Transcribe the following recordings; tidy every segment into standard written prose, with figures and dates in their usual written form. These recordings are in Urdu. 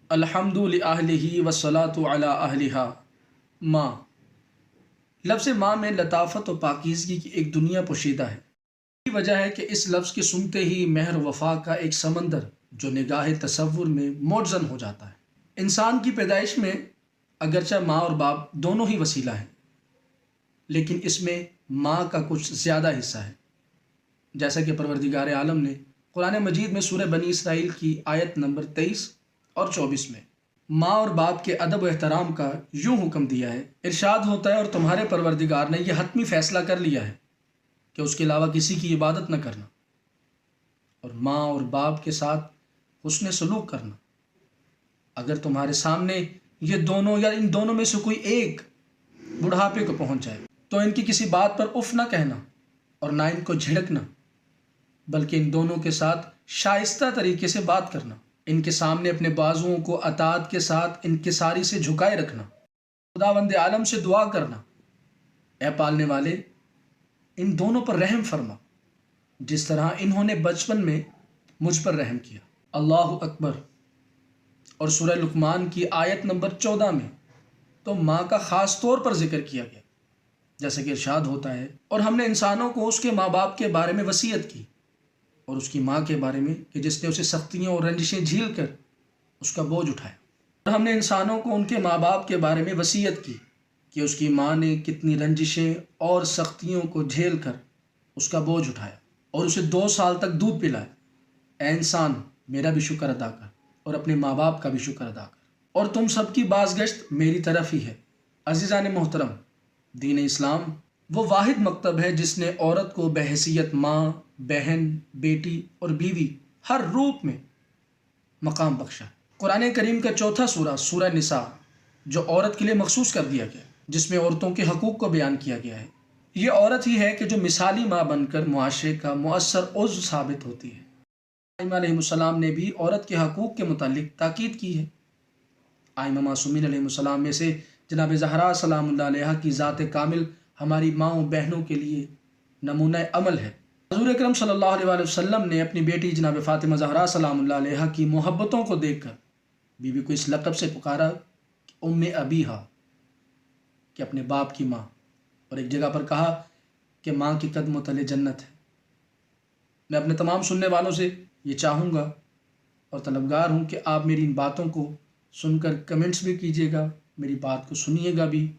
الحمد لأہلہ والصلاۃ علی اہلہا۔ ماں، لفظ ماں میں لطافت و پاکیزگی کی ایک دنیا پوشیدہ ہے۔ یہی وجہ ہے کہ اس لفظ کے سنتے ہی مہر و وفا کا ایک سمندر جو نگاہ تصور میں موجزن ہو جاتا ہے۔ انسان کی پیدائش میں اگرچہ ماں اور باپ دونوں ہی وسیلہ ہیں، لیکن اس میں ماں کا کچھ زیادہ حصہ ہے، جیسا کہ پروردگار عالم نے قرآن مجید میں سورہ بنی اسرائیل کی آیت نمبر 23 اور 24 میں ماں اور باپ کے ادب و احترام کا یوں حکم دیا ہے۔ ارشاد ہوتا ہے، اور تمہارے پروردگار نے یہ حتمی فیصلہ کر لیا ہے کہ اس کے علاوہ کسی کی عبادت نہ کرنا، اور ماں اور باپ کے ساتھ حسن سلوک کرنا۔ اگر تمہارے سامنے یہ دونوں یا ان دونوں میں سے کوئی ایک بڑھاپے کو پہنچ جائے تو ان کی کسی بات پر اف نہ کہنا اور نہ ان کو جھڑکنا، بلکہ ان دونوں کے ساتھ شائستہ طریقے سے بات کرنا۔ ان کے سامنے اپنے بازوؤں کو اطاعت کے ساتھ انکساری سے جھکائے رکھنا۔ خداوند عالم سے دعا کرنا، اے پالنے والے، ان دونوں پر رحم فرما جس طرح انہوں نے بچپن میں مجھ پر رحم کیا۔ اللہ اکبر۔ اور سورہ لقمان کی آیت نمبر 14 میں تو ماں کا خاص طور پر ذکر کیا گیا، جیسے کہ ارشاد ہوتا ہے، اور ہم نے انسانوں کو اس کے ماں باپ کے بارے میں وصیت کی، اور اس کی ماں کے بارے میں کہ جس نے اسے سختیاں اور رنجشیں جھیل کر اس کا بوجھ اٹھایا۔ اور ہم نے انسانوں کو ان کے ماں باپ کے بارے میں وصیت کی کہ اس کی ماں نے کتنی رنجشیں اور سختیوں کو جھیل کر اس کا بوجھ اٹھایا اور اسے 2 سال تک دودھ پلایا۔ اے انسان، میرا بھی شکر ادا کر اور اپنے ماں باپ کا بھی شکر ادا کر، اور تم سب کی بازگشت میری طرف ہی ہے۔ عزیزان محترم، دین اسلام وہ واحد مکتب ہے جس نے عورت کو بحیثیت ماں، بہن، بیٹی اور بیوی ہر روپ میں مقام بخشا۔ قرآن کریم کا چوتھا سورہ، سورہ نساء، جو عورت کے لیے مخصوص کر دیا گیا، جس میں عورتوں کے حقوق کو بیان کیا گیا ہے، یہ عورت ہی ہے کہ جو مثالی ماں بن کر معاشرے کا مؤثر عضو ثابت ہوتی ہے۔ ائمہ علیہ السلام نے بھی عورت کے حقوق کے متعلق تاکید کی ہے۔ ائمہ معصومین علیہ السلام میں سے جناب زہرا سلام اللہ علیہا کی ذات کامل ہماری ماؤں بہنوں کے لیے نمونہ عمل ہے۔ حضور اکرم صلی اللہ علیہ وآلہ وسلم نے اپنی بیٹی جناب فاطمہ زہرا سلام اللہ علیہا کی محبتوں کو دیکھ کر بیوی کو اس لقب سے پکارا کہ ام ابیہا، کہ اپنے باپ کی ماں، اور ایک جگہ پر کہا کہ ماں کے قدموں تلے جنت ہے۔ میں اپنے تمام سننے والوں سے یہ چاہوں گا اور طلبگار ہوں کہ آپ میری ان باتوں کو سن کر کمنٹس بھی کیجیے گا، میری بات کو سنیے گا بھی،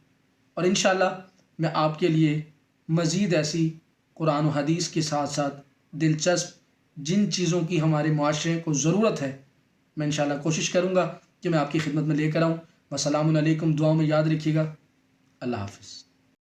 اور انشاءاللہ میں آپ کے لیے مزید ایسی قرآن و حدیث کے ساتھ ساتھ دلچسپ جن چیزوں کی ہمارے معاشرے کو ضرورت ہے، میں انشاءاللہ کوشش کروں گا کہ میں آپ کی خدمت میں لے کر آؤں۔ والسلام علیکم، دعاؤں میں یاد رکھیے گا۔ اللہ حافظ۔